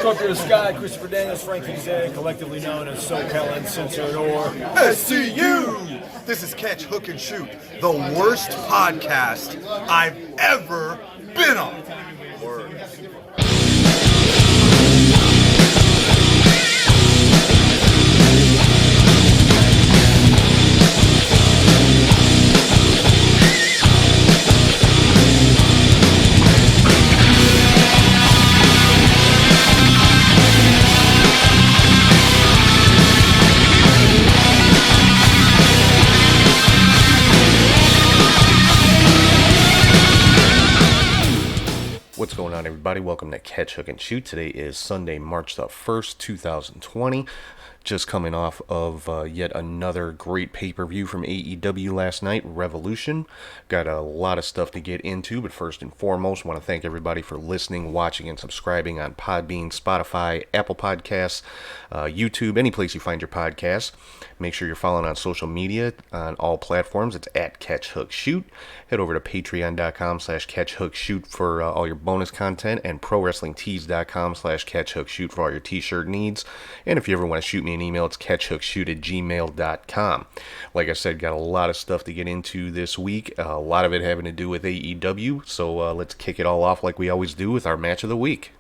Talk to the Sky, Christopher Daniels, Frankie Zay, collectively known as SoCal Uncensored or SCU! This is Catch, Hook, and Shoot, the worst podcast I've ever been on. Word. What's going on, everybody? Welcome to Catch, Hook, and Shoot. Today is Sunday, March the 1st, 2020. Just coming off of yet another great pay-per-view from AEW last night, Revolution. Got a lot of stuff to get into, but first and foremost, want to thank everybody for listening, watching, and subscribing on Podbean, Spotify, Apple Podcasts, YouTube, any place you find your podcasts. Make sure you're following on social media on all platforms. It's at Catch, Hook, Shoot. Head over to patreon.com/catchhookshoot for all your bonus content, and prowrestlingtees.com/catchhookshoot for all your t-shirt needs. And if you ever want to shoot me an email, it's catchhookshoot@gmail.com. Like I said, got a lot of stuff to get into this week, a lot of it having to do with AEW, so let's kick it all off like we always do with our match of the week.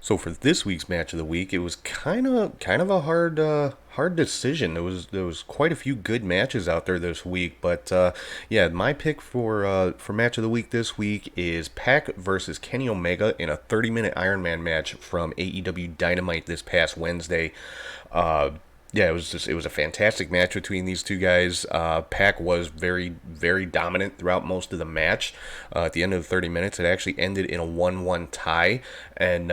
So for this week's match of the week, it was kind of a hard decision. There was quite a few good matches out there this week, but yeah, my pick for match of the week this week is Pac versus Kenny Omega in a 30-minute Iron Man match from AEW Dynamite this past Wednesday. Yeah, it was a fantastic match between these two guys. Pac was very, very dominant throughout most of the match. At the end of the 30 minutes, it actually ended in a 1-1 tie, and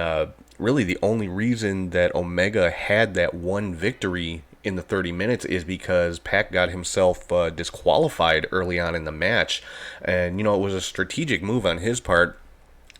really the only reason that Omega had that one victory in the 30 minutes is because Pac got himself disqualified early on in the match, and it was a strategic move on his part.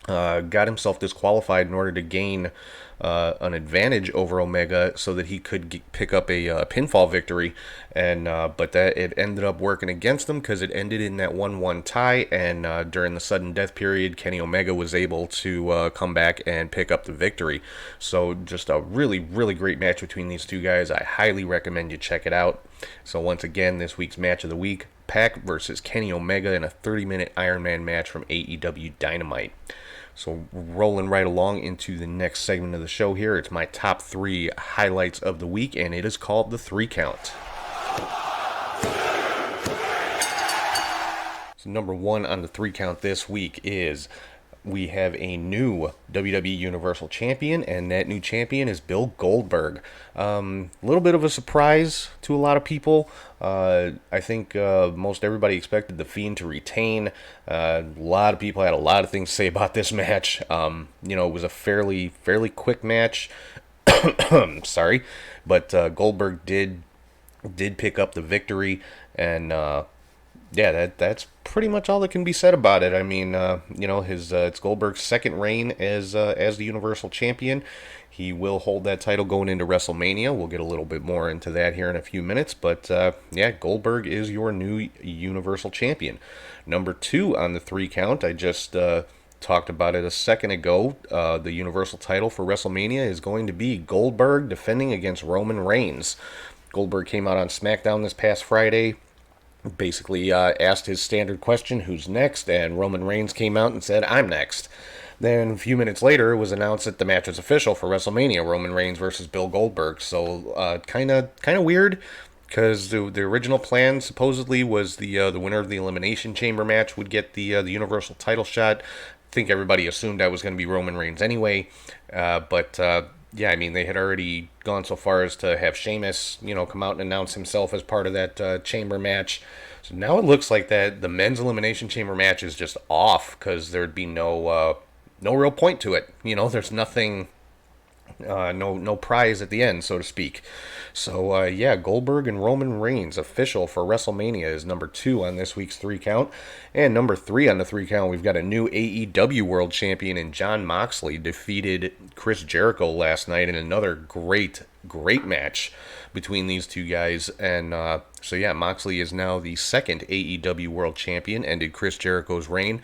Got himself disqualified in order to gain an advantage over Omega so that he could pick up a pinfall victory, and but that it ended up working against him because it ended in that 1-1 tie, and during the sudden death period, Kenny Omega was able to come back and pick up the victory. So just a really, really great match between these two guys. I highly recommend you check it out. So once again, this week's match of the week, Pac versus Kenny Omega in a 30-minute Iron Man match from AEW Dynamite. So rolling right along into the next segment of the show here, it's my top 3 highlights of the week, and it is called the 3 Count. So number 1 on the 3 Count this week is we have a new WWE Universal Champion, and that new champion is Bill Goldberg. A little bit of a surprise to a lot of people. I think most everybody expected The Fiend to retain. A lot of people had a lot of things to say about this match. It was a fairly quick match. Sorry, but Goldberg did pick up the victory, and yeah, that's pretty much all that can be said about it. I mean, it's Goldberg's second reign as the Universal Champion. He will hold that title going into WrestleMania. We'll get a little bit more into that here in a few minutes. But, yeah, Goldberg is your new Universal Champion. Number 2 on the 3 Count, I just talked about it a second ago. The Universal title for WrestleMania is going to be Goldberg defending against Roman Reigns. Goldberg came out on SmackDown this past Friday, basically asked his standard question, who's next, and Roman Reigns came out and said, I'm next. Then a few minutes later, it was announced that the match was official for WrestleMania, Roman Reigns versus Bill Goldberg. So kind of weird, because the original plan supposedly was the winner of the Elimination Chamber match would get the Universal title shot. I think everybody assumed that was going to be Roman Reigns anyway, but yeah, I mean, they had already gone so far as to have Sheamus, come out and announce himself as part of that chamber match. So now it looks like that the men's Elimination Chamber match is just off, because there'd be no real point to it. There's nothing no prize at the end, so to speak. So yeah, Goldberg and Roman Reigns official for WrestleMania is number 2 on this week's 3 count, and number 3 on the 3 count we've got a new AEW World Champion in Jon Moxley defeated Chris Jericho last night in another great match between these two guys. And so yeah, Moxley is now the second AEW World Champion, ended Chris Jericho's reign.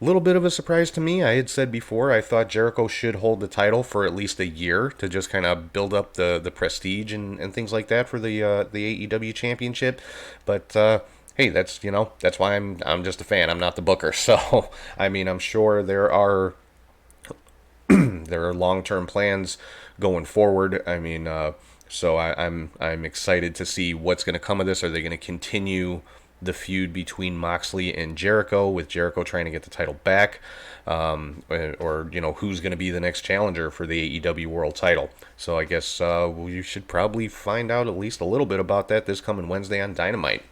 Little bit of a surprise to me. I had said before I thought Jericho should hold the title for at least a year to just kind of build up the prestige and things like that for the AEW Championship. But hey, that's why I'm just a fan. I'm not the booker. So I mean, I'm sure there are long-term plans going forward. I mean, I'm excited to see what's going to come of this. Are they going to continue the feud between Moxley and Jericho, with Jericho trying to get the title back, or who's going to be the next challenger for the AEW World Title? So I guess you should probably find out at least a little bit about that this coming Wednesday on Dynamite.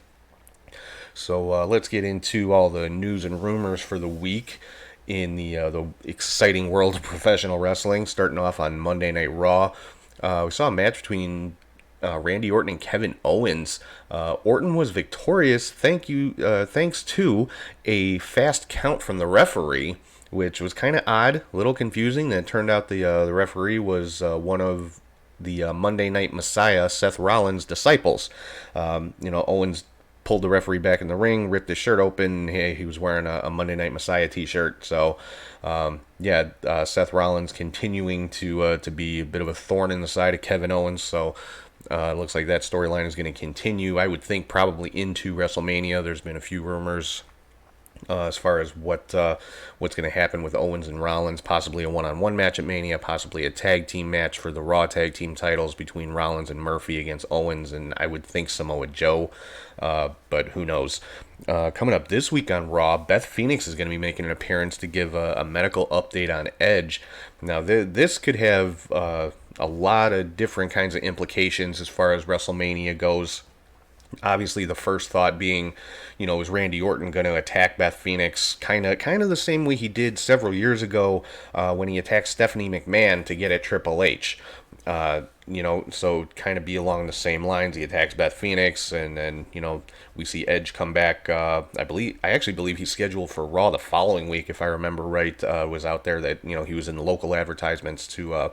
So let's get into all the news and rumors for the week in the exciting world of professional wrestling. Starting off on Monday Night Raw, we saw a match between Randy Orton and Kevin Owens. Orton was victorious thanks to a fast count from the referee, which was kind of odd, a little confusing. Then it turned out the referee was one of the Monday Night Messiah, Seth Rollins' disciples. Owens pulled the referee back in the ring, ripped his shirt open. He was wearing a Monday Night Messiah t-shirt. So, Seth Rollins continuing to be a bit of a thorn in the side of Kevin Owens. So, it looks like that storyline is going to continue. I would think probably into WrestleMania. There's been a few rumors as far as what's going to happen with Owens and Rollins, possibly a one-on-one match at Mania, possibly a tag team match for the Raw tag team titles between Rollins and Murphy against Owens, and I would think Samoa Joe, but who knows. Coming up this week on Raw, Beth Phoenix is going to be making an appearance to give a medical update on Edge. Now, this could have a lot of different kinds of implications as far as WrestleMania goes. Obviously, the first thought being, is Randy Orton going to attack Beth Phoenix kind of the same way he did several years ago when he attacked Stephanie McMahon to get at Triple H. So kind of be along the same lines. He attacks Beth Phoenix, and then, we see Edge come back. I actually believe he's scheduled for Raw the following week, if I remember right. Was out there that, he was in the local advertisements to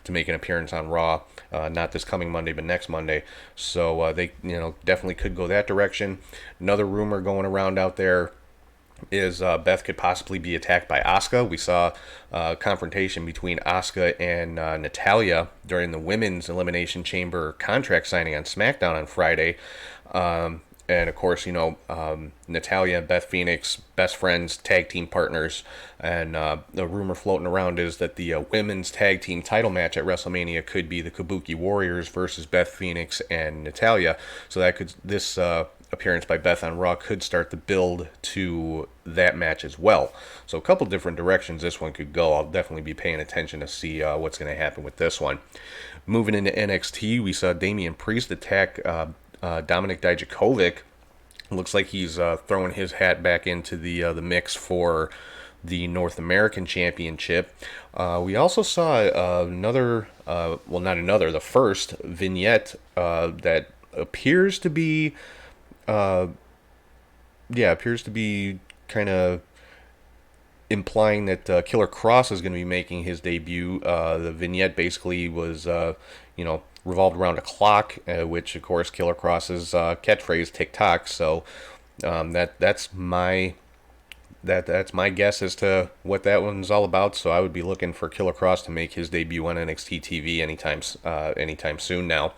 make an appearance on Raw. Not this coming Monday, but next Monday. So they, definitely could go that direction. Another rumor going around out there is Beth could possibly be attacked by Asuka. We saw a confrontation between Asuka and Natalya during the Women's Elimination Chamber contract signing on SmackDown on Friday. And of course, Natalya and Beth Phoenix, best friends, tag team partners. And the rumor floating around is that the women's tag team title match at WrestleMania could be the Kabuki Warriors versus Beth Phoenix and Natalya. So this appearance by Beth on Raw could start the build to that match as well. So a couple different directions this one could go. I'll definitely be paying attention to see what's going to happen with this one. Moving into NXT, we saw Damian Priest attack Dominik Dijakovic. Looks like he's throwing his hat back into the mix for the North American Championship. We also saw the first vignette that appears to be kind of implying that Killer Cross is going to be making his debut. The vignette basically was, revolved around a clock, which of course Killer Cross's catchphrase TikTok. So that's my guess as to what that one's all about. So I would be looking for Killer Cross to make his debut on NXT TV anytime soon now.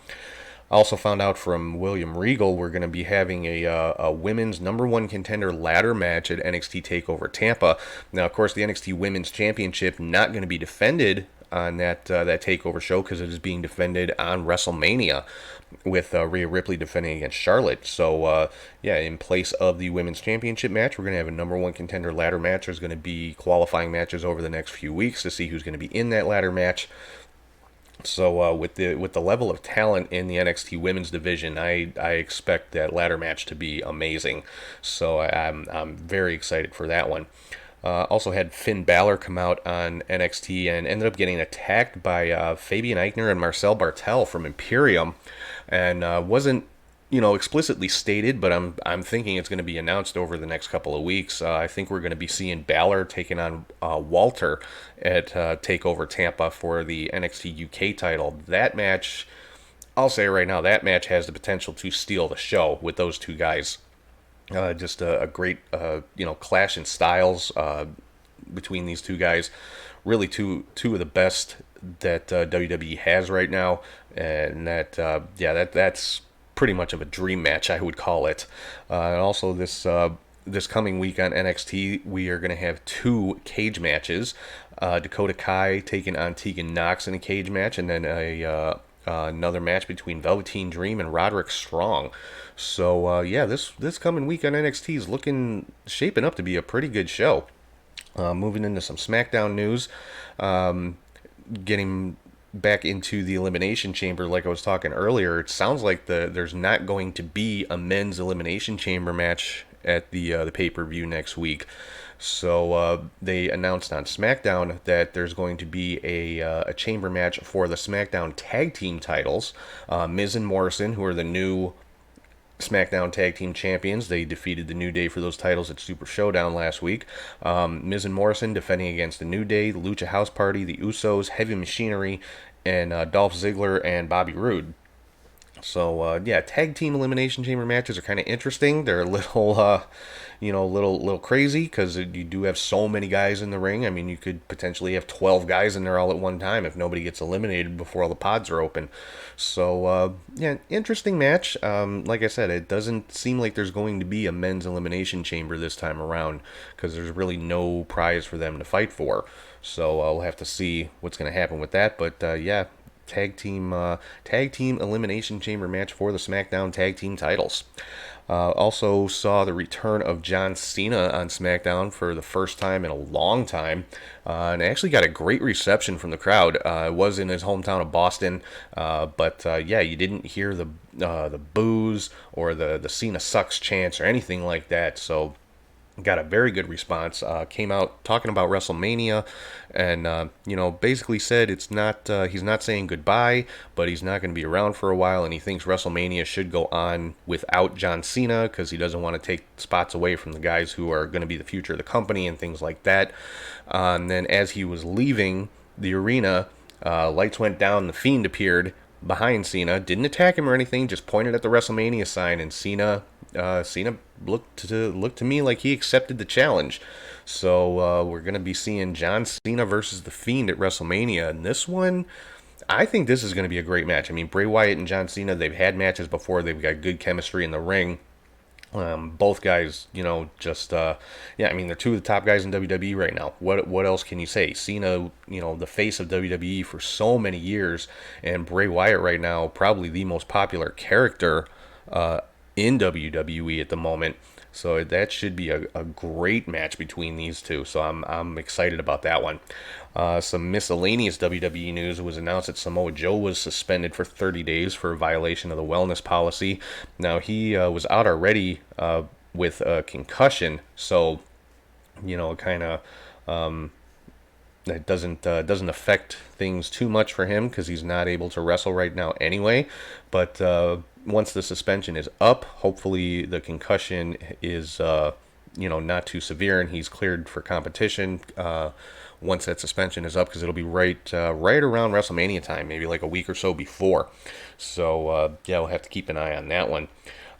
I also found out from William Regal we're going to be having a women's number one contender ladder match at NXT TakeOver Tampa. Now, of course, the NXT Women's Championship not going to be defended on that TakeOver show because it is being defended on WrestleMania with Rhea Ripley defending against Charlotte. So, in place of the Women's Championship match, we're going to have a number one contender ladder match. There's going to be qualifying matches over the next few weeks to see who's going to be in that ladder match. So with the level of talent in the NXT Women's division, I expect that ladder match to be amazing. So I'm very excited for that one. Also had Finn Balor come out on NXT and ended up getting attacked by Fabian Eichner and Marcel Bartel from Imperium, and wasn't explicitly stated, but I'm thinking it's going to be announced over the next couple of weeks. I think we're going to be seeing Balor taking on Walter at Takeover Tampa for the NXT UK title. That match, I'll say right now, that match has the potential to steal the show with those two guys. Just a great, clash in styles between these two guys. Really, two of the best that WWE has right now, and that's pretty much of a dream match, I would call it. And also this coming week on NXT, we are going to have 2 cage matches. Dakota Kai taking on Tegan Nox in a cage match, and then another match between Velveteen Dream and Roderick Strong. So this coming week on NXT is shaping up to be a pretty good show. Moving into some SmackDown news, getting back into the Elimination Chamber, like I was talking earlier, it sounds like there's not going to be a men's Elimination Chamber match at the pay-per-view next week. So they announced on SmackDown that there's going to be a chamber match for the SmackDown Tag Team titles. Miz and Morrison, who are the new SmackDown Tag Team Champions. They defeated the New Day for those titles at Super Showdown last week. Miz and Morrison defending against the New Day, the Lucha House Party, the Usos, Heavy Machinery, and Dolph Ziggler and Bobby Roode. So Tag Team Elimination Chamber matches are kind of interesting. They're a little, little crazy because you do have so many guys in the ring. I mean, you could potentially have 12 guys in there all at one time if nobody gets eliminated before all the pods are open. So interesting match. Like I said, it doesn't seem like there's going to be a men's Elimination Chamber this time around because there's really no prize for them to fight for. So we'll have to see what's going to happen with that. But Tag team elimination chamber match for the SmackDown tag team titles. Also saw the return of John Cena on SmackDown for the first time in a long time, and actually got a great reception from the crowd. It was in his hometown of Boston, but you didn't hear the boos or the Cena sucks chants or anything like that. So got a very good response. Came out talking about WrestleMania, and basically said it's not. He's not saying goodbye, but he's not going to be around for a while, and he thinks WrestleMania should go on without John Cena because he doesn't want to take spots away from the guys who are going to be the future of the company and things like that. And then as he was leaving the arena, lights went down. The Fiend appeared behind Cena, didn't attack him or anything, just pointed at the WrestleMania sign, and Cena looked to me like he accepted the challenge. So we're going to be seeing John Cena versus The Fiend at WrestleMania. And this one, I think this is going to be a great match. I mean, Bray Wyatt and John Cena, they've had matches before. They've got good chemistry in the ring. Both guys, they're 2 of the top guys in WWE right now. What else can you say? Cena, the face of WWE for so many years, and Bray Wyatt right now, probably the most popular character in WWE at the moment. So that should be a great match between these two. So I'm excited about that one. Some miscellaneous WWE news was announced that Samoa Joe was suspended for 30 days for a violation of the wellness policy. Now, he was out already with a concussion, so kind of that doesn't affect things too much for him because he's not able to wrestle right now anyway. But once the suspension is up, hopefully the concussion is not too severe and he's cleared for competition once that suspension is up, because it'll be right around WrestleMania time, maybe like a week or so before. So we'll have to keep an eye on that one.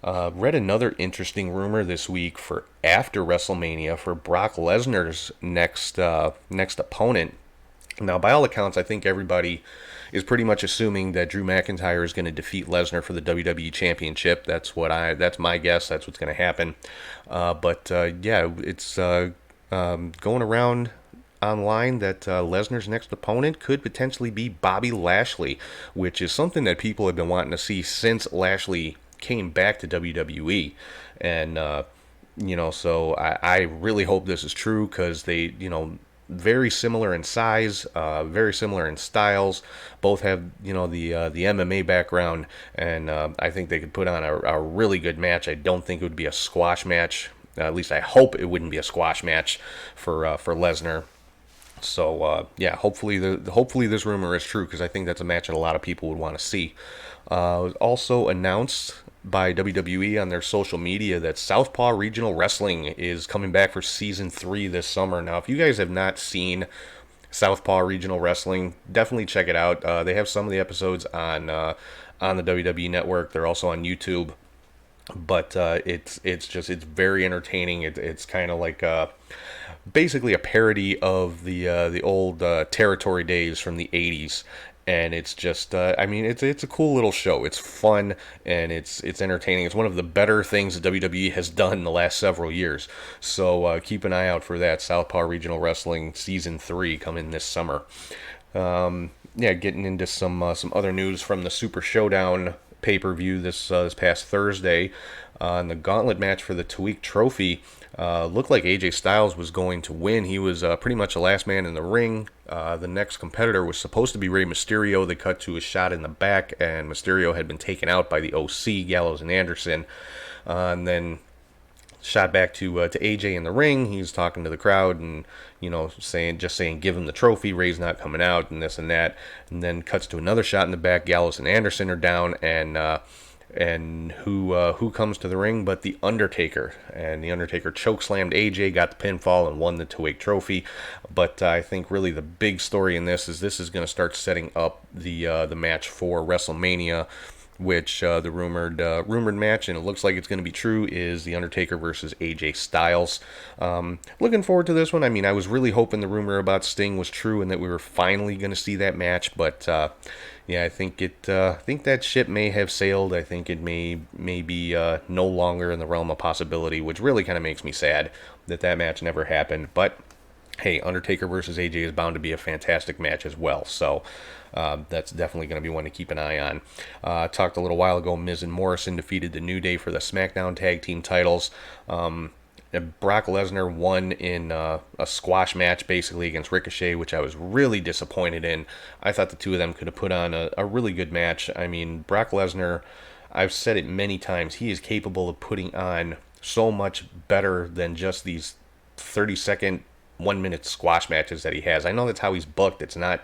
Read another interesting rumor this week for after WrestleMania for Brock Lesnar's next opponent. Now, by all accounts, I think everybody is pretty much assuming that Drew McIntyre is going to defeat Lesnar for the WWE Championship. That's my guess. That's what's going to happen. It's going around online that Lesnar's next opponent could potentially be Bobby Lashley, which is something that people have been wanting to see since Lashley came back to WWE. And so I really hope this is true, because they very similar in size, very similar in styles, both have the MMA background, and I think they could put on a really good match. I don't think it would be a squash match. At least I hope it wouldn't be a squash match for Lesnar. So yeah, hopefully this rumor is true, because I think that's a match that a lot of people would want to see. It was also announced by WWE on their social media that Southpaw Regional Wrestling is coming back for season 3 this summer. Now, if you guys have not seen Southpaw Regional Wrestling, definitely check it out. They have some of the episodes on the WWE Network. They're also on YouTube. But it's very entertaining. It's kind of like basically a parody of the old territory days from the 80s. And it's just, I mean, it's a cool little show. It's fun, and it's entertaining. It's one of the better things that WWE has done in the last several years. So keep an eye out for that. Southpaw Regional Wrestling Season 3 coming this summer. Yeah, getting into some other news from the Super Showdown pay-per-view this past Thursday. In the gauntlet match for the Tweak Trophy, looked like AJ Styles was going to win. He was pretty much the last man in the ring. The next competitor was supposed to be Rey Mysterio. They cut to a shot in the back, and Mysterio had been taken out by the OC, Gallows and Anderson. And then shot back to AJ in the ring. He was talking to the crowd and, saying, give him the trophy. Ray's not coming out, and this and that. And then cuts to another shot in the back. Gallows and Anderson are down, and who comes to the ring but the Undertaker. And the Undertaker chokeslammed AJ, got the pinfall, and won the two-week trophy. But I think really the big story in this is going to start setting up the match for WrestleMania, which the rumored match, and it looks like it's going to be true, is The Undertaker versus AJ Styles. Looking forward to this one. I mean, I was really hoping the rumor about Sting was true and that we were finally going to see that match, but yeah, I think that ship may have sailed. I think it may be no longer in the realm of possibility, which really kind of makes me sad that match never happened. But hey, Undertaker versus AJ is bound to be a fantastic match as well, so that's definitely going to be one to keep an eye on. Talked a little while ago, Miz and Morrison defeated the New Day for the SmackDown Tag Team titles. Brock Lesnar won in a squash match, basically, against Ricochet, which I was really disappointed in. I thought the two of them could have put on a really good match. I mean, Brock Lesnar, I've said it many times, he is capable of putting on so much better than just these 30-second, 1-minute squash matches that he has. I know that's how he's booked. It's not,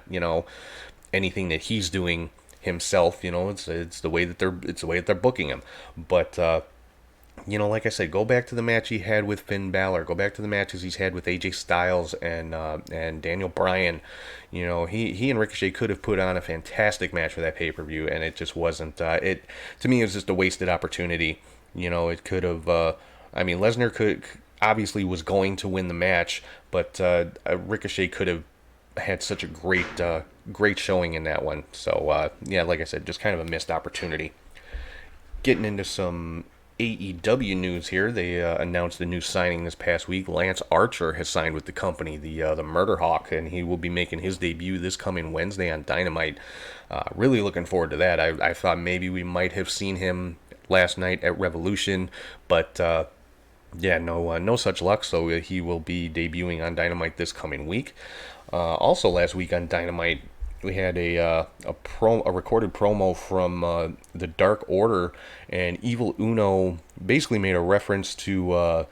anything that he's doing himself. It's the way that they're booking him. But like I said, go back to the match he had with Finn Balor. Go back to the matches he's had with AJ Styles and Daniel Bryan. He and Ricochet could have put on a fantastic match for that pay-per-view, and it just wasn't. To me, it was just a wasted opportunity. It could have. Lesnar obviously was going to win the match, but Ricochet could have had such a great showing in that one. So yeah, like I said, just kind of a missed opportunity. Getting into some AEW news here, they announced a new signing this past week. Lance Archer has signed with the company, the Murder Hawk, and he will be making his debut this coming Wednesday on Dynamite. Really looking forward to that. I thought maybe we might have seen him last night at Revolution, but yeah, no such luck. So he will be debuting on Dynamite this coming week. Also, last week on Dynamite, we had a recorded promo from the Dark Order, and Evil Uno basically made a reference to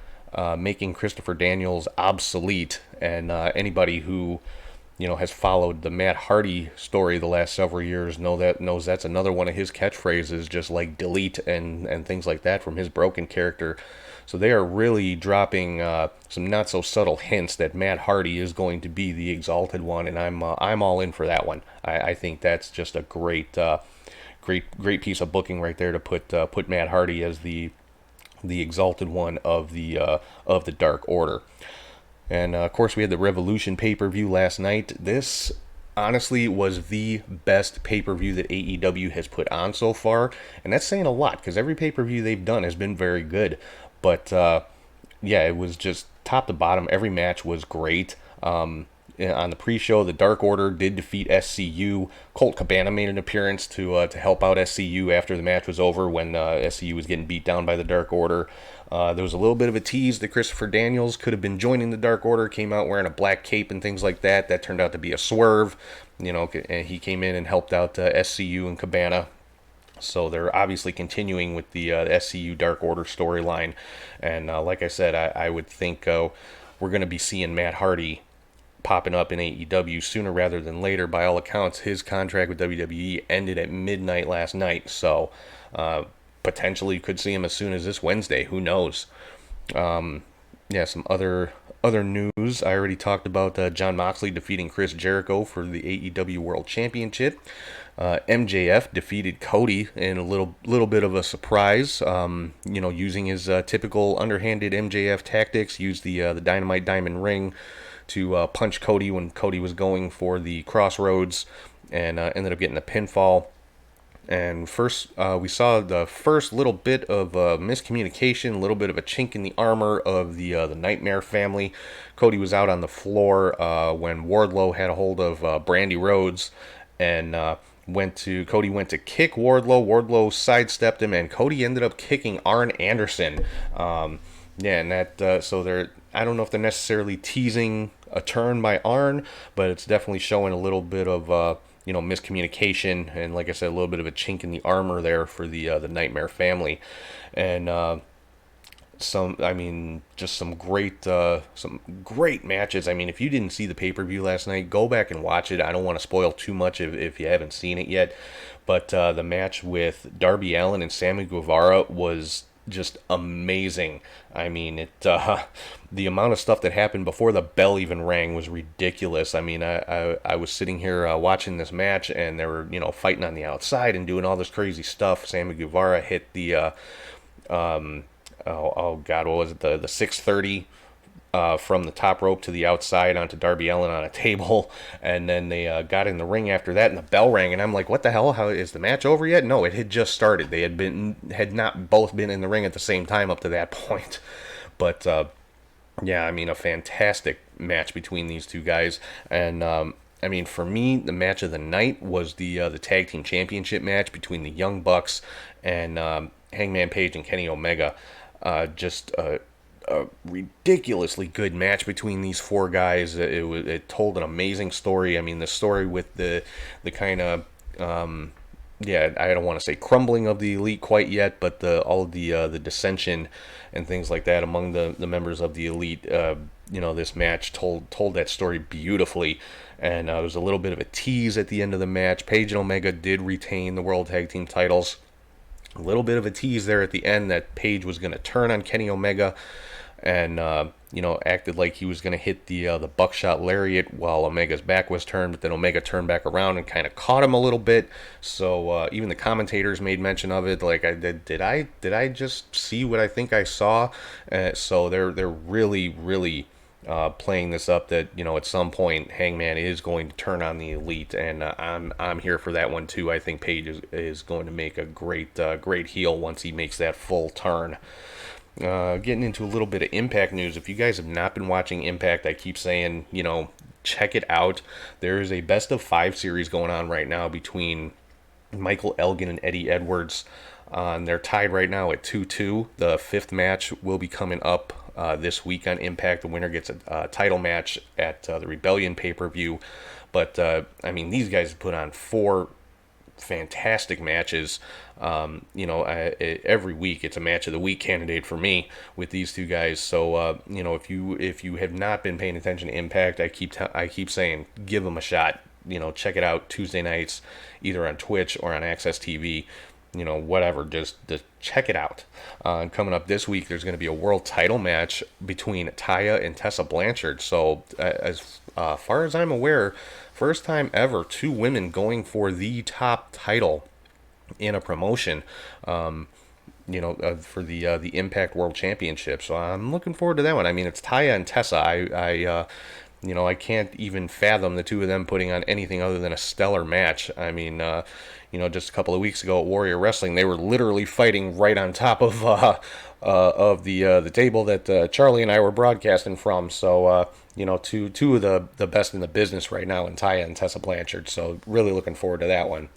making Christopher Daniels obsolete. And anybody who has followed the Matt Hardy story the last several years knows that's another one of his catchphrases, just like delete and things like that from his Broken character. So they are really dropping some not so subtle hints that Matt Hardy is going to be the Exalted One, and I'm all in for that one. I think that's just a great piece of booking right there to put Matt Hardy as the Exalted One of the Dark Order. And of course, we had the Revolution pay-per-view last night. This honestly was the best pay-per-view that AEW has put on so far, and that's saying a lot because every pay-per-view they've done has been very good. But yeah, it was just top to bottom. Every match was great. On the pre-show, the Dark Order did defeat SCU. Colt Cabana made an appearance to help out SCU after the match was over when SCU was getting beat down by the Dark Order. There was a little bit of a tease that Christopher Daniels could have been joining the Dark Order, came out wearing a black cape and things like that. That turned out to be a swerve. And he came in and helped out SCU and Cabana. So they're obviously continuing with the SCU Dark Order storyline. And like I said, I would think we're going to be seeing Matt Hardy popping up in AEW sooner rather than later. By all accounts, his contract with WWE ended at midnight last night. So potentially could see him as soon as this Wednesday. Who knows? Yeah, some other news. I already talked about Jon Moxley defeating Chris Jericho for the AEW World Championship. MJF defeated Cody in a little bit of a surprise. Using his typical underhanded MJF tactics, used the Dynamite Diamond Ring to punch Cody when Cody was going for the Crossroads, and ended up getting a pinfall. And first, we saw the first little bit of miscommunication, a little bit of a chink in the armor of the Nightmare family. Cody was out on the floor when Wardlow had a hold of Brandy Rhodes, and Cody went to kick Wardlow. Wardlow sidestepped him, and Cody ended up kicking Arn Anderson. And that so they're, I don't know if they're necessarily teasing a turn by Arn, but it's definitely showing a little bit of miscommunication, and like I said, a little bit of a chink in the armor there for the Nightmare family. And some great matches. I mean, if you didn't see the pay-per-view last night, go back and watch it. I don't want to spoil too much if you haven't seen it yet, but the match with Darby Allin and Sammy Guevara was just amazing. I mean, the amount of stuff that happened before the bell even rang was ridiculous. I mean, I was sitting here watching this match, and they were fighting on the outside and doing all this crazy stuff. Sammy Guevara hit the what was it, the 630 from the top rope to the outside onto Darby Allin on a table, and then they got in the ring after that, and the bell rang, and I'm like, what the hell? How is the match over yet? No, it had just started. They had not both been in the ring at the same time up to that point. But yeah, I mean, a fantastic match between these two guys. And I mean, for me, the match of the night was the tag team championship match between the Young Bucks and Hangman Page and Kenny Omega. Just a ridiculously good match between these four guys. It told an amazing story. I mean, the story with the kind of I don't want to say crumbling of the Elite quite yet, but all of the dissension and things like that among the members of the Elite. This match told that story beautifully, and there was a little bit of a tease at the end of the match. Page and Omega did retain the World Tag Team titles. A little bit of a tease there at the end that Page was going to turn on Kenny Omega, and acted like he was going to hit the buckshot lariat while Omega's back was turned, but then Omega turned back around and kind of caught him a little bit. So even the commentators made mention of it, like, did I just see what I think I saw? So they're really playing this up that at some point Hangman is going to turn on the Elite, and I'm here for that one too. I think Page is going to make a great heel once he makes that full turn. Getting into a little bit of Impact news. If you guys have not been watching Impact, I keep saying, check it out. There is a best of 5 series going on right now between Michael Elgin and Eddie Edwards. They're tied right now at 2-2. The 5th match will be coming up this week on Impact. The winner gets a title match at the Rebellion pay-per-view. But, these guys put on 4 fantastic matches. Every week it's a match of the week candidate for me with these two guys. So if you have not been paying attention to Impact, I keep saying give them a shot. Check it out Tuesday nights, either on Twitch or on Access TV. Whatever, just check it out. And coming up this week, there's going to be a world title match between Taya and Tessa Blanchard. So as far as I'm aware, first time ever 2 women going for the top title in a promotion, for the Impact World Championship. So I'm looking forward to that one. I mean, it's Taya and Tessa. I can't even fathom the two of them putting on anything other than a stellar match. I mean, just a couple of weeks ago at Warrior Wrestling, they were literally fighting right on top of the table that Charlie and I were broadcasting from. So, two of the best in the business right now in Taya and Tessa Blanchard. So really looking forward to that one.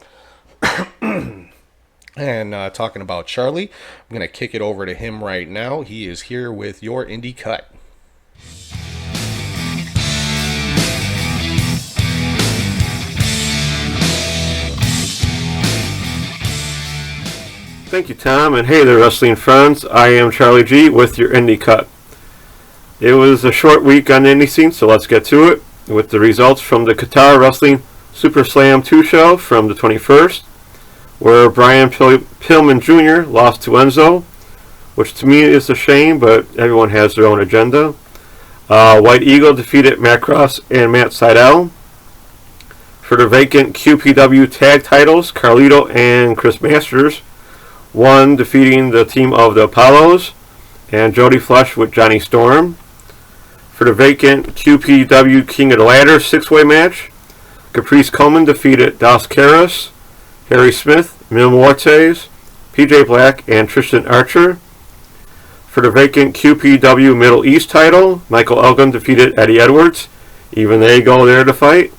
And talking about Charlie, I'm going to kick it over to him right now. He is here with your Indie Cut. Thank you, Tom, and hey there, wrestling friends. I am Charlie G with your Indie Cut. It was a short week on the indie scene, so let's get to it with the results from the Qatar Wrestling Super Slam 2 show from the 21st, where Brian Pillman Jr. lost to Enzo, which to me is a shame, but everyone has their own agenda. White Eagle defeated Matt Cross and Matt Sydal. For the vacant QPW tag titles, Carlito and Chris Masters won, defeating the team of the Apollos and Jody Flesh with Johnny Storm. For the vacant QPW King of the Ladder six-way match, Caprice Coleman defeated Dos Caras, Harry Smith, Mil Muertes, PJ Black, and Tristan Archer. For the vacant QPW Middle East title, Michael Elgin defeated Eddie Edwards. Even they go there to fight.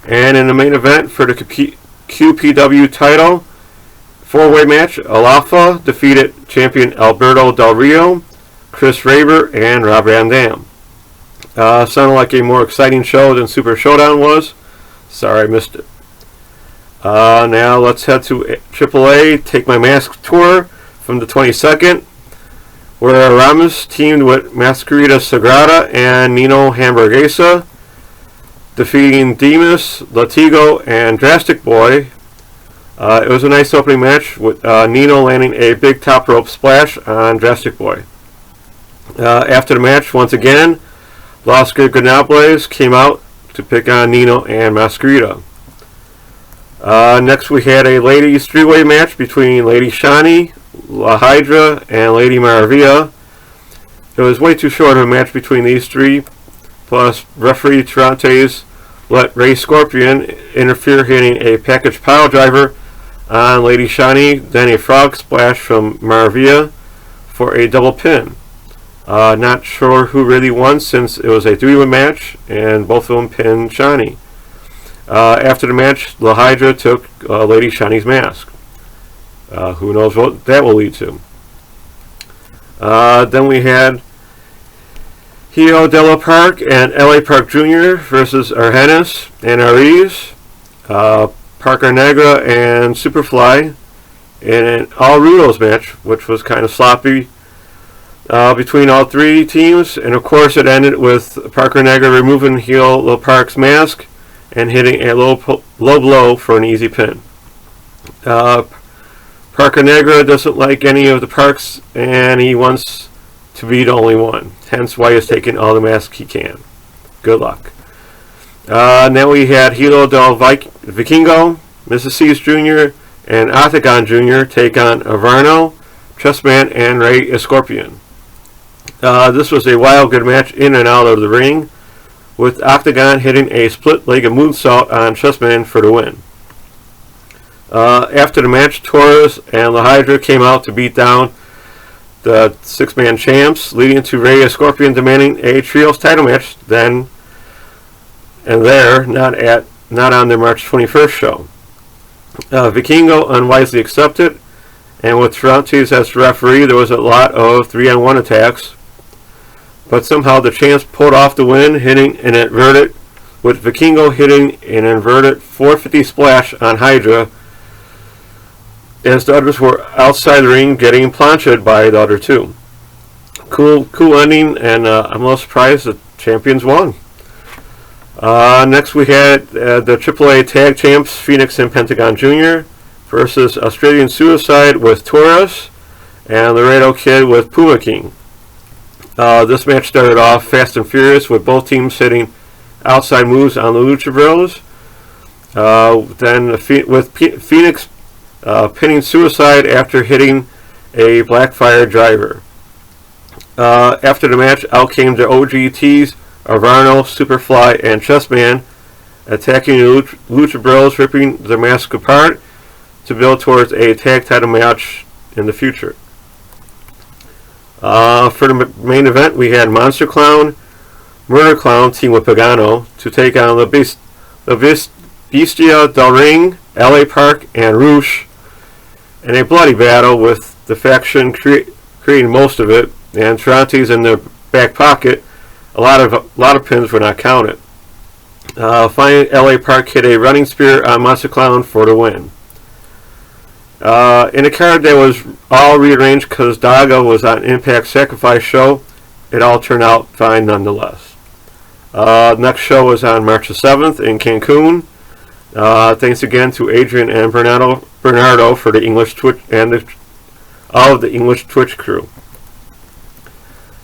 And in the main event for the QPW title, four-way match, Alafa defeated champion Alberto Del Rio, Chris Raber, and Rob Van Dam. Sounded like a more exciting show than Super Showdown was. Sorry I missed it. Now let's head to AAA, Take My Mask Tour from the 22nd, where Ramos teamed with Masquerita Sagrada and Nino Hamburguesa, defeating Demas, Latigo, and Drastic Boy. It was a nice opening match with Nino landing a big top rope splash on Drastic Boy. After the match, once again, Los Granables came out to pick on Nino and Masquerita. Next we had a ladies three-way match between Lady Shani, La Hydra, and Lady Maravilla. It was way too short of a match between these three, plus referee Tarantes let Ray Scorpion interfere, hitting a package pile driver on Lady Shani, then a frog splash from Maravilla for a double pin. Not sure who really won since it was a three-way match and both of them pinned Shani. After the match, La Hydra took Lady Shani's mask. Who knows what that will lead to. Then we had Hio Della Park and LA Park Jr. versus Argenis and Ariz, Parker Negra and Superfly in an all Rudos match, which was kind of sloppy between all three teams. And of course it ended with Parker Negra removing Hio Della Park's mask and hitting a low blow for an easy pin. Parker Negra doesn't like any of the Parks, and he wants to be the only one. Hence why he's taking all the masks he can. Good luck. Now we had Hilo del Vikingo, Mrs. C's Jr., and Octagon Jr. take on Averno, Chessman, and Ray Escorpion. This was a wild good match in and out of the ring, with Octagon hitting a split-legged moonsault on Chessman for the win. After the match, Torres and La Hydra came out to beat down the six-man champs, leading to Ray Escorpion demanding a trios title match then and there, not on their March 21st show. Vikingo unwisely accepted, and with Tarantes as the referee, there was a lot of 3-on-1 attacks, but somehow the champs pulled off the win, hitting an inverted, with Vikingo hitting an inverted 450 splash on Hydra, as the others were outside the ring getting planched by the other two. Cool ending, and I'm a little surprised the champions won. Next we had the AAA Tag Champs, Phoenix and Pentagon Jr. versus Australian Suicide with Torres and Laredo Kid with Puma King. This match started off fast and furious with both teams hitting outside moves on the Lucha Bros. Then with Phoenix pinning Suicide after hitting a Blackfire driver. After the match, out came the OGTs, Averno, Superfly, and Chessman, attacking the Lucha Bros, ripping their masks apart to build towards a tag title match in the future. For the main event, we had Monster Clown, Murder Clown team with Pagano to take on the Bestia Del Ring, LA Park, and Roosh in a bloody battle with the faction creating most of it, and Tarantes in their back pocket. A lot of pins were not counted. Finally, LA Park hit a running spear on Monster Clown for the win. In a card that was all rearranged because Daga was on Impact Sacrifice show, it all turned out fine nonetheless. Next show was on March the 7th in Cancun. Thanks again to Adrian and Bernardo for the English Twitch and the English Twitch crew.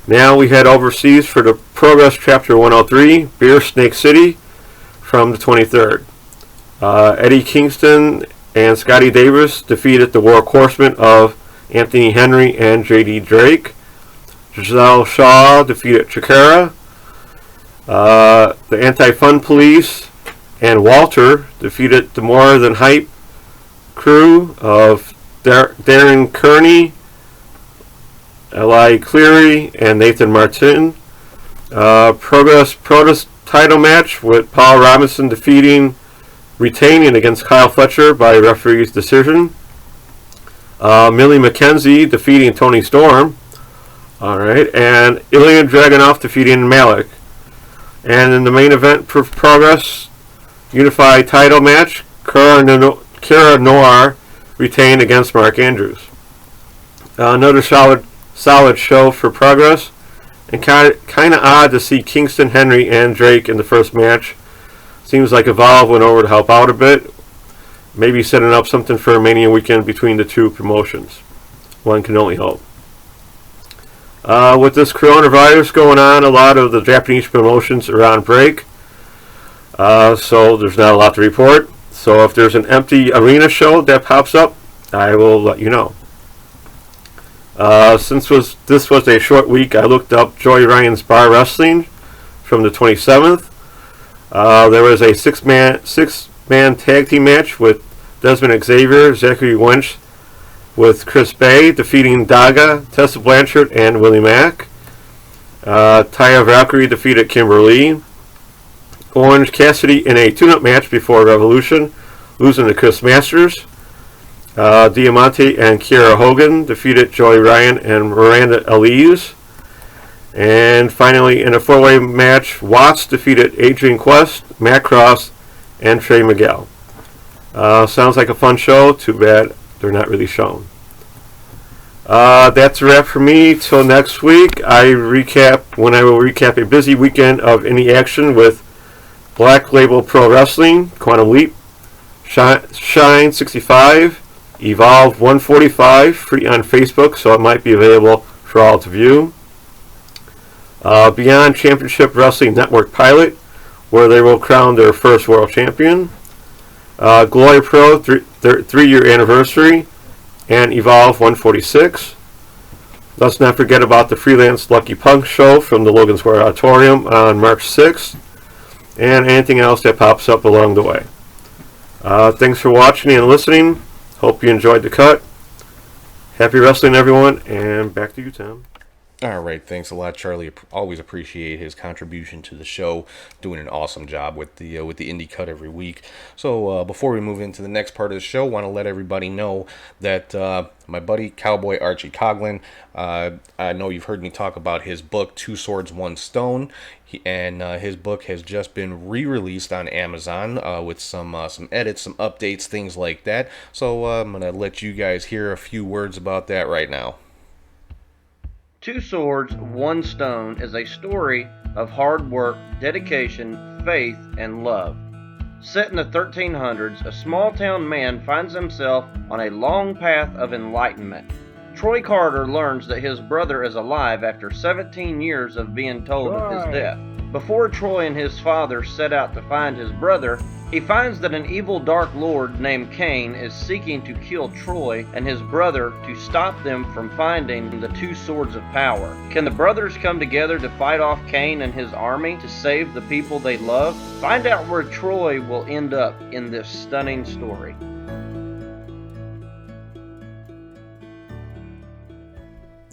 Now we head overseas for the Progress Chapter 103, Beer Snake City, from the 23rd. Eddie Kingston and Scotty Davis defeated the War Horsemen of Anthony Henry and J.D. Drake. Giselle Shaw defeated Chikara. The Anti-Fun Police and Walter defeated the More Than Hype crew of Darren Kearney, Eli Cleary, and Nathan Martin. Progress title match with Paul Robinson retaining against Kyle Fletcher by referee's decision. Millie McKenzie defeating Tony Storm. Alright, and Ilya Dragunov defeating Malik. And in the main event for Progress Unified title match, Kara Noir retained against Mark Andrews. Another solid show for Progress, and kind of odd to see Kingston, Henry, and Drake in the first match. Seems like Evolve went over to help out a bit, maybe setting up something for a Mania weekend between the two promotions. One can only hope. With this coronavirus going on, a lot of the Japanese promotions are on break, so there's not a lot to report. So if there's an empty arena show that pops up, I will let you know. Since this was a short week, I looked up Joey Ryan's Bar Wrestling from the 27th. There was a six-man tag team match with Desmond Xavier, Zachary Wench, with Chris Bay defeating Daga, Tessa Blanchard, and Willie Mack. Taya Valkyrie defeated Kimberly. Orange Cassidy in a tune-up match before Revolution, losing to Chris Masters. Diamante and Kiera Hogan defeated Joey Ryan and Miranda Elise. And finally, in a four-way match, Watts defeated Adrian Quest, Matt Cross, and Trey Miguel. Sounds like a fun show. Too bad they're not really shown. That's a wrap for me. Till next week, I will recap a busy weekend of indie action with Black Label Pro Wrestling, Quantum Leap, Shine 65, Evolve 145, free on Facebook, so it might be available for all to view. Beyond Championship Wrestling Network Pilot, where they will crown their first world champion. Glory Pro, 3-year anniversary, and Evolve 146. Let's not forget about the Freelance Lucky Punk show from the Logan Square Auditorium on March 6th, and anything else that pops up along the way. Thanks for watching and listening. Hope you enjoyed the cut. Happy wrestling, everyone, and back to you, Tom. All right, thanks a lot, Charlie. Always appreciate his contribution to the show. Doing an awesome job with the indie cut every week. So before we move into the next part of the show, want to let everybody know that my buddy Cowboy Archie Coughlin, I know you've heard me talk about his book Two Swords, One Stone, and his book has just been re-released on Amazon with some edits, some updates, things like that. So I'm gonna let you guys hear a few words about that right now. Two Swords, One Stone is a story of hard work, dedication, faith, and love. Set in the 1300s, a small-town man finds himself on a long path of enlightenment. Troy Carter learns that his brother is alive after 17 years of being told of his death. Before Troy and his father set out to find his brother, he finds that an evil Dark Lord named Cain is seeking to kill Troy and his brother to stop them from finding the two swords of power. Can the brothers come together to fight off Cain and his army to save the people they love? Find out where Troy will end up in this stunning story.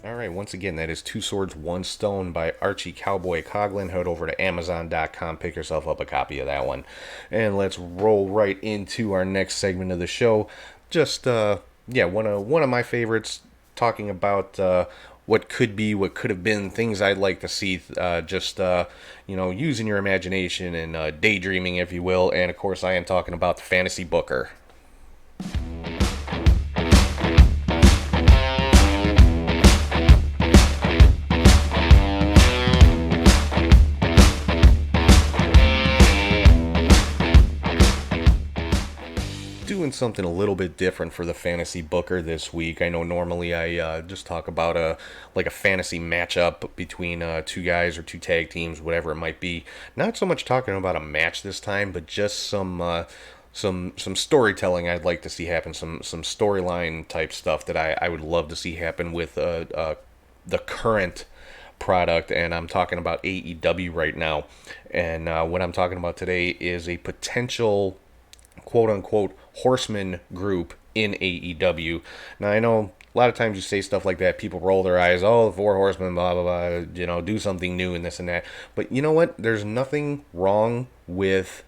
Alright, once again, that is Two Swords, One Stone by Archie Cowboy Coughlin. Head over to Amazon.com, pick yourself up a copy of that one. And let's roll right into our next segment of the show. Just, one of my favorites, talking about what could be, what could have been, things I'd like to see, using your imagination and daydreaming, if you will. And, of course, I am talking about the Fantasy Booker. doing something a little bit different for the fantasy booker this week. I know normally I just talk about a fantasy matchup between two guys or two tag teams, whatever it might be. Not so much talking about a match this time, but just some storytelling I'd like to see happen, some storyline type stuff that I would love to see happen with the current product, and I'm talking about AEW right now. And what I'm talking about today is a potential quote-unquote horseman group in AEW. Now, I know a lot of times you say stuff like that, people roll their eyes, oh, the four horsemen, blah, blah, blah, do something new and this and that. But you know what? There's nothing wrong with,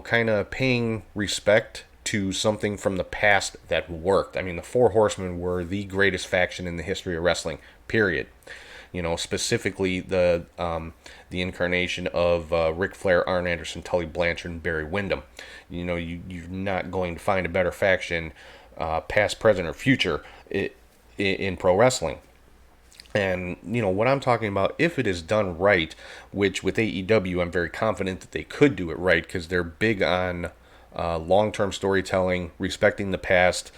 kind of paying respect to something from the past that worked. I mean, the Four Horsemen were the greatest faction in the history of wrestling, period. Specifically the incarnation of Ric Flair, Arn Anderson, Tully Blanchard, and Barry Windham. You're not going to find a better faction, past, present, or future, in pro wrestling. And, what I'm talking about, if it is done right, which with AEW, I'm very confident that they could do it right, because they're big on long-term storytelling, respecting the past,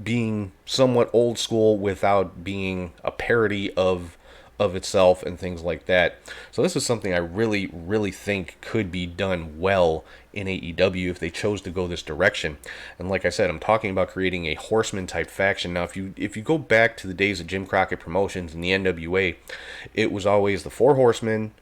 being somewhat old school without being a parody of itself and things like that. So this is something I really, really think could be done well in AEW if they chose to go this direction. And like I said, I'm talking about creating a horseman type faction. Now, if you go back to the days of Jim Crockett Promotions and the NWA, it was always the Four Horsemen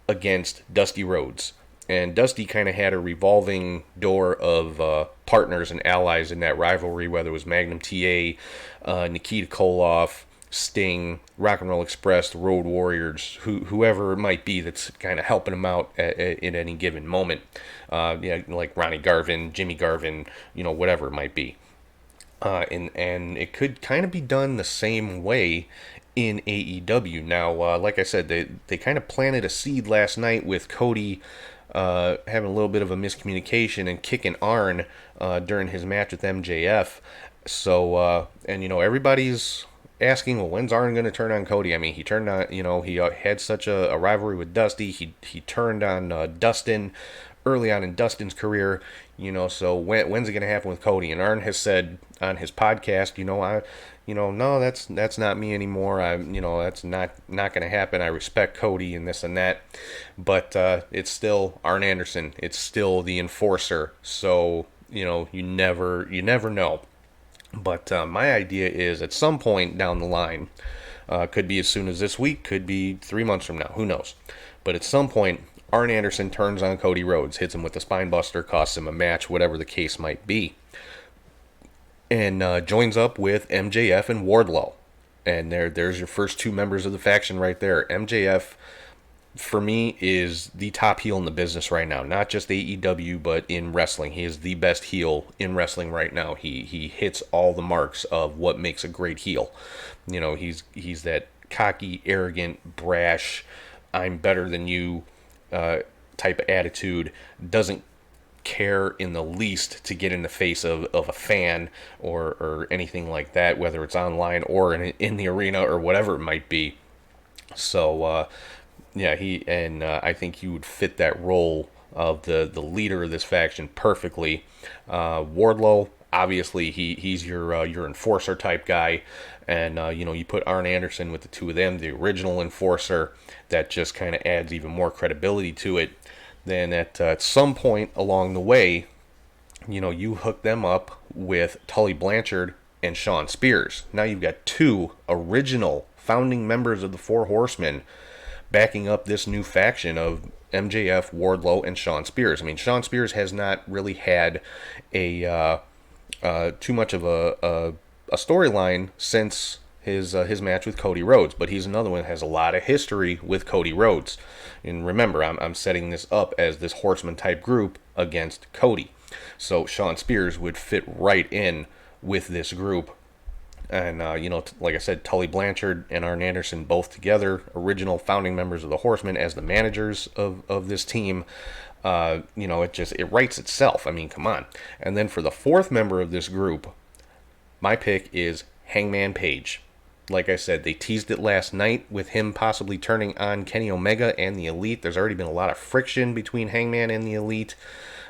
against Dusty Rhodes. And Dusty kind of had a revolving door of partners and allies in that rivalry, whether it was Magnum TA, Nikita Koloff, Sting, Rock and Roll Express, the Road Warriors, whoever it might be that's kind of helping him out at any given moment. Like Ronnie Garvin, Jimmy Garvin, whatever it might be. And it could kind of be done the same way in AEW. Now, like I said, they kind of planted a seed last night with Cody having a little bit of a miscommunication and kicking Arn during his match with MJF. So, everybody's asking, well, when's Arn going to turn on Cody? I mean, he turned on, he had such a rivalry with Dusty. He turned on Dustin early on in Dustin's career, so when's it going to happen with Cody? And Arn has said on his podcast, no, that's not me anymore. That's not going to happen. I respect Cody and this and that, but it's still Arn Anderson. It's still the enforcer. So you never know. But my idea is at some point down the line, could be as soon as this week, could be 3 months from now, who knows? But at some point, Arn Anderson turns on Cody Rhodes, hits him with a spine buster, costs him a match, whatever the case might be, and joins up with MJF and Wardlow. And there's your first two members of the faction right there. MJF, for me, is the top heel in the business right now. Not just AEW, but in wrestling. He is the best heel in wrestling right now. He hits all the marks of what makes a great heel. He's that cocky, arrogant, brash, I'm better than you type of attitude. Doesn't care in the least to get in the face of a fan or anything like that, whether it's online or in the arena or whatever it might be. So I think he would fit that role of the leader of this faction perfectly. Wardlow, obviously he's your enforcer type guy, and you put Arn Anderson with the two of them, the original enforcer, that just kind of adds even more credibility to it. Then at some point along the way, you hook them up with Tully Blanchard and Shawn Spears. Now you've got two original founding members of the Four Horsemen backing up this new faction of MJF, Wardlow, and Shawn Spears. I mean, Shawn Spears has not really had a too much of a storyline since his match with Cody Rhodes, but he's another one that has a lot of history with Cody Rhodes. And remember, I'm setting this up as this horseman type group against Cody. So Shawn Spears would fit right in with this group. And, like I said, Tully Blanchard and Arn Anderson both together, original founding members of the Horsemen as the managers of this team. It writes itself. I mean, come on. And then for the fourth member of this group, my pick is Hangman Page. like I said, they teased it last night with him possibly turning on Kenny Omega and the Elite. There's already been a lot of friction between Hangman and the Elite,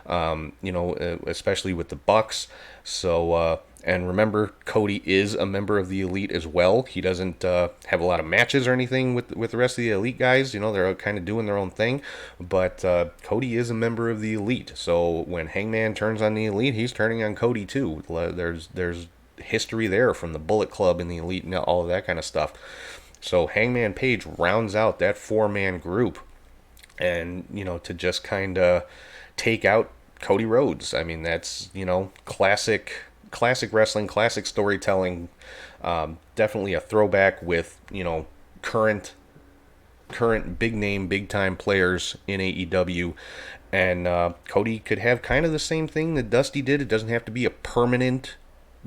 especially with the Bucks. So, and remember, Cody is a member of the Elite as well. He doesn't have a lot of matches or anything with the rest of the Elite guys. They're kind of doing their own thing. But Cody is a member of the Elite. So when Hangman turns on the Elite, he's turning on Cody too. There's history there from the Bullet Club and the Elite and all of that kind of stuff. So Hangman Page rounds out that 4-man group, and to just kind of take out Cody Rhodes. I mean, that's classic wrestling, classic storytelling. Definitely a throwback with current big name, big time players in AEW. And Cody could have kind of the same thing that Dusty did. It doesn't have to be a permanent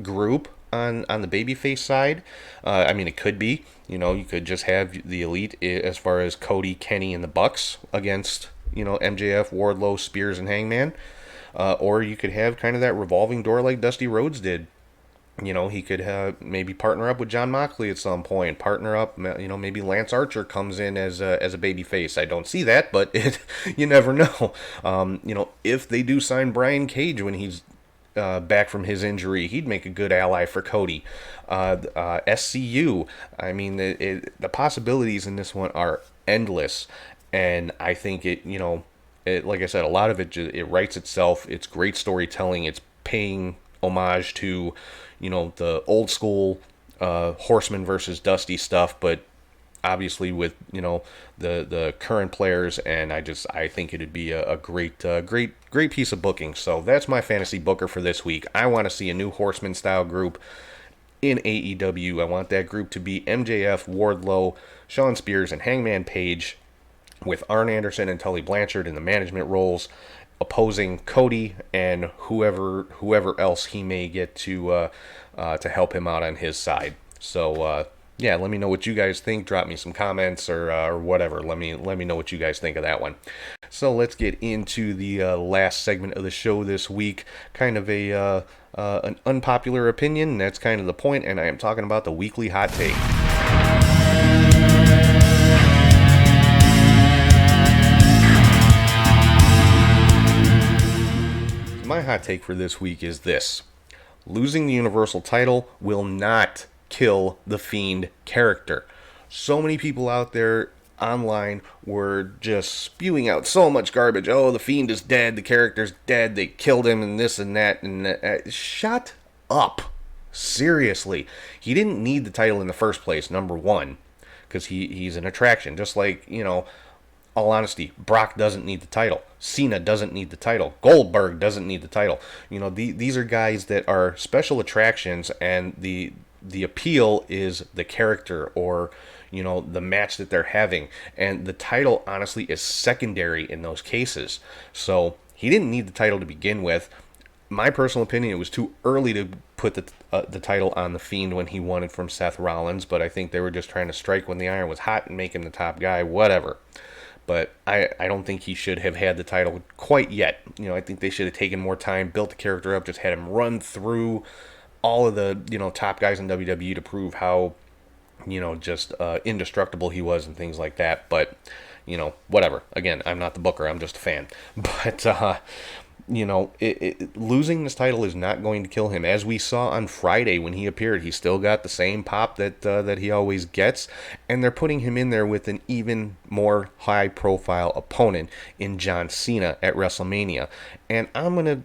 group on the babyface side. I mean, it could be. You could just have the Elite as far as Cody, Kenny, and the Bucks against MJF, Wardlow, Spears, and Hangman. Or you could have kind of that revolving door like Dusty Rhodes did. He could have maybe partner up with John Moxley at some point. Partner up, maybe Lance Archer comes in as a baby face. I don't see that, but you never know. If they do sign Brian Cage when he's back from his injury, he'd make a good ally for Cody. SCU, I mean, the possibilities in this one are endless, and I think it, like I said, a lot of it writes itself. It's great storytelling. It's paying homage to, the old school Horseman versus Dusty stuff, but obviously with the current players, and I think it'd be a great piece of booking. So that's my fantasy booker for this week. I want to see a new Horseman style group in AEW. I want that group to be MJF, Wardlow, Shawn Spears, and Hangman Page, with Arn Anderson and Tully Blanchard in the management roles, opposing Cody and whoever else he may get to help him out on his side. So yeah, let me know what you guys think. Drop me some comments or whatever. Let me know what you guys think of that one. So let's get into the last segment of the show this week. Kind of an unpopular opinion. That's kind of the point, and I am talking about the weekly hot take. My hot take for this week is this: losing the Universal title will not kill the Fiend character. So many people out there online were just spewing out so much garbage. Oh, the Fiend is dead, the character's dead, they killed him, and this and that. And shut up. Seriously. He didn't need the title in the first place, number one, because he's an attraction. Just like, all honesty, Brock doesn't need the title. Cena doesn't need the title. Goldberg doesn't need the title. These are guys that are special attractions, and the appeal is the character or, the match that they're having. And the title, honestly, is secondary in those cases. So he didn't need the title to begin with. My personal opinion, it was too early to put the title on the Fiend when he won it from Seth Rollins, but I think they were just trying to strike when the iron was hot and make him the top guy, whatever. But I don't think he should have had the title quite yet. I think they should have taken more time, built the character up, just had him run through all of the, top guys in WWE to prove how, just indestructible he was and things like that. But, whatever. Again, I'm not the booker. I'm just a fan. But, losing this title is not going to kill him. As we saw on Friday when he appeared, he still got the same pop that he always gets, and they're putting him in there with an even more high-profile opponent in John Cena at WrestleMania. And I'm going to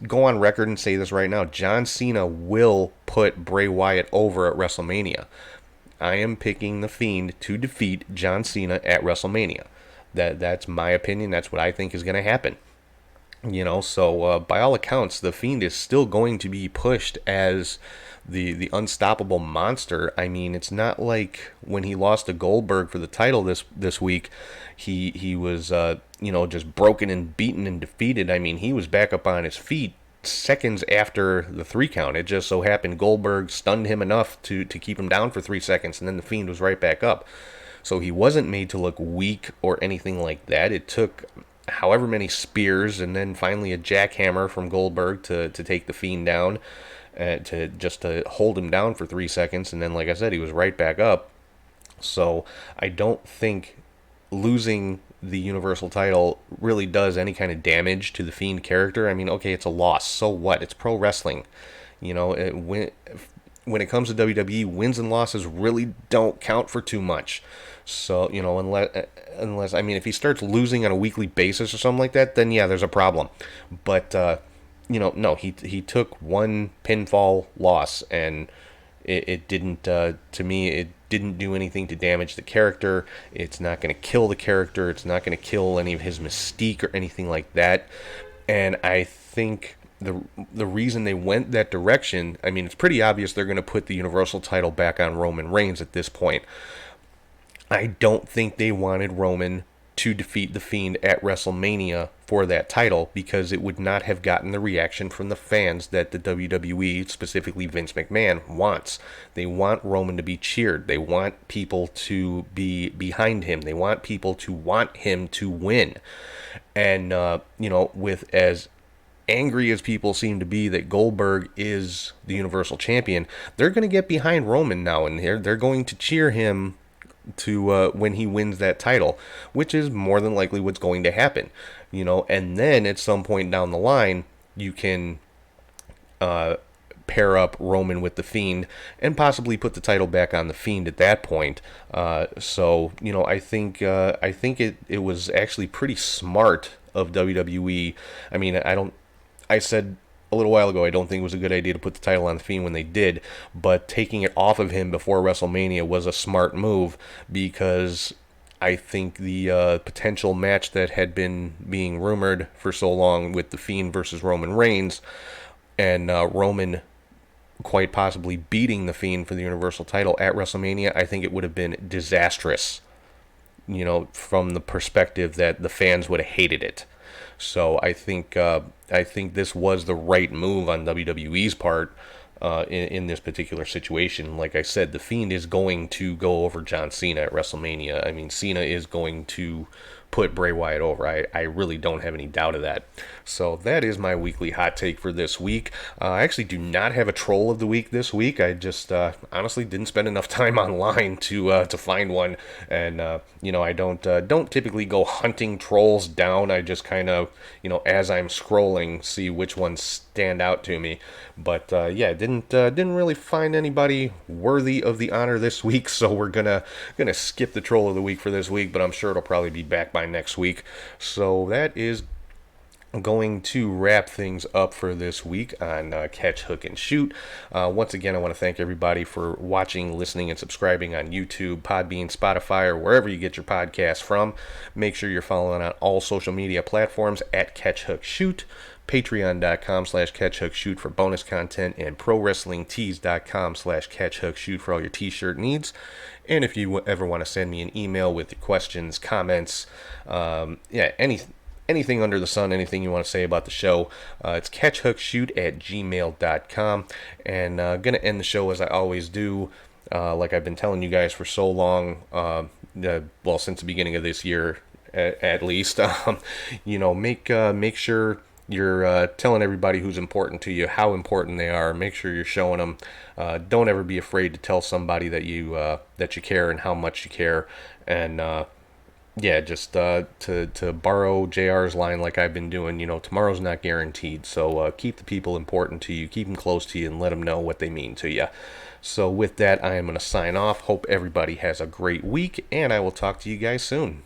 go on record and say this right now. John Cena will put Bray Wyatt over at WrestleMania. I am picking The Fiend to defeat John Cena at WrestleMania. That's my opinion. That's what I think is going to happen. So by all accounts, The Fiend is still going to be pushed as the unstoppable monster. I mean, it's not like when he lost to Goldberg for the title this week, he was just broken and beaten and defeated. I mean, he was back up on his feet seconds after the 3 count. It just so happened Goldberg stunned him enough to keep him down for 3 seconds, and then The Fiend was right back up. So he wasn't made to look weak or anything like that. It took however many spears and then finally a jackhammer from Goldberg to take The Fiend down. to hold him down for 3 seconds, and then, like I said, he was right back up. So I don't think losing the Universal title really does any kind of damage to the Fiend character. I mean, okay, it's a loss. So what? It's pro wrestling. When it comes to WWE, wins and losses really don't count for too much. So, unless I mean, if he starts losing on a weekly basis or something like that, then yeah, there's a problem. But no, he took one pinfall loss, and it didn't, to me, it didn't do anything to damage the character. It's not going to kill the character. It's not going to kill any of his mystique or anything like that. And I think the reason they went that direction, I mean, it's pretty obvious they're going to put the Universal title back on Roman Reigns at this point. I don't think they wanted Roman to defeat The Fiend at WrestleMania for that title, because it would not have gotten the reaction from the fans that the WWE, specifically Vince McMahon, wants. They want Roman to be cheered. They want people to be behind him. They want people to want him to win. And, with as angry as people seem to be that Goldberg is the Universal Champion, they're going to get behind Roman now, and they're going to cheer him to when he wins that title, which is more than likely what's going to happen. And then at some point down the line, you can pair up Roman with The Fiend and possibly put the title back on The Fiend at that point. I think it was actually pretty smart of WWE. I mean, I said a little while ago I don't think it was a good idea to put the title on The Fiend when they did, but taking it off of him before WrestleMania was a smart move, because I think the potential match that had been being rumored for so long with The Fiend versus Roman Reigns, and Roman quite possibly beating The Fiend for the Universal title at WrestleMania, I think it would have been disastrous, from the perspective that the fans would have hated it. So I think this was the right move on WWE's part in this particular situation. Like I said, The Fiend is going to go over John Cena at WrestleMania. I mean, Cena is going to put Bray Wyatt over. I really don't have any doubt of that. So that is my weekly hot take for this week. I actually do not have a troll of the week this week. I just honestly didn't spend enough time online to find one, and I don't typically go hunting trolls down. I just kind of as I'm scrolling see which ones stand out to me. But didn't really find anybody worthy of the honor this week. So we're gonna skip the troll of the week for this week. But I'm sure it'll probably be back by next week. So that is going to wrap things up for this week on Catch, Hook, and Shoot. Once again, I want to thank everybody for watching, listening, and subscribing on YouTube, Podbean, Spotify, or wherever you get your podcasts from. Make sure you're following on all social media platforms at Catch, Hook, Shoot. Patreon.com/CatchHookShoot for bonus content, and ProWrestlingTees.com/CatchHookShoot for all your t-shirt needs. And if you ever want to send me an email with your questions, comments, anything under the sun, anything you want to say about the show, it's catchhookshoot@gmail.com. And going to end the show as I always do, like I've been telling you guys for so long, since the beginning of this year at least. Make sure you're telling everybody who's important to you how important they are. Make sure you're showing them. Don't ever be afraid to tell somebody that you care and how much you care. And just to borrow JR's line, like I've been doing, tomorrow's not guaranteed. So keep the people important to you, keep them close to you, and let them know what they mean to you. So with that, I am going to sign off. Hope everybody has a great week, and I will talk to you guys soon.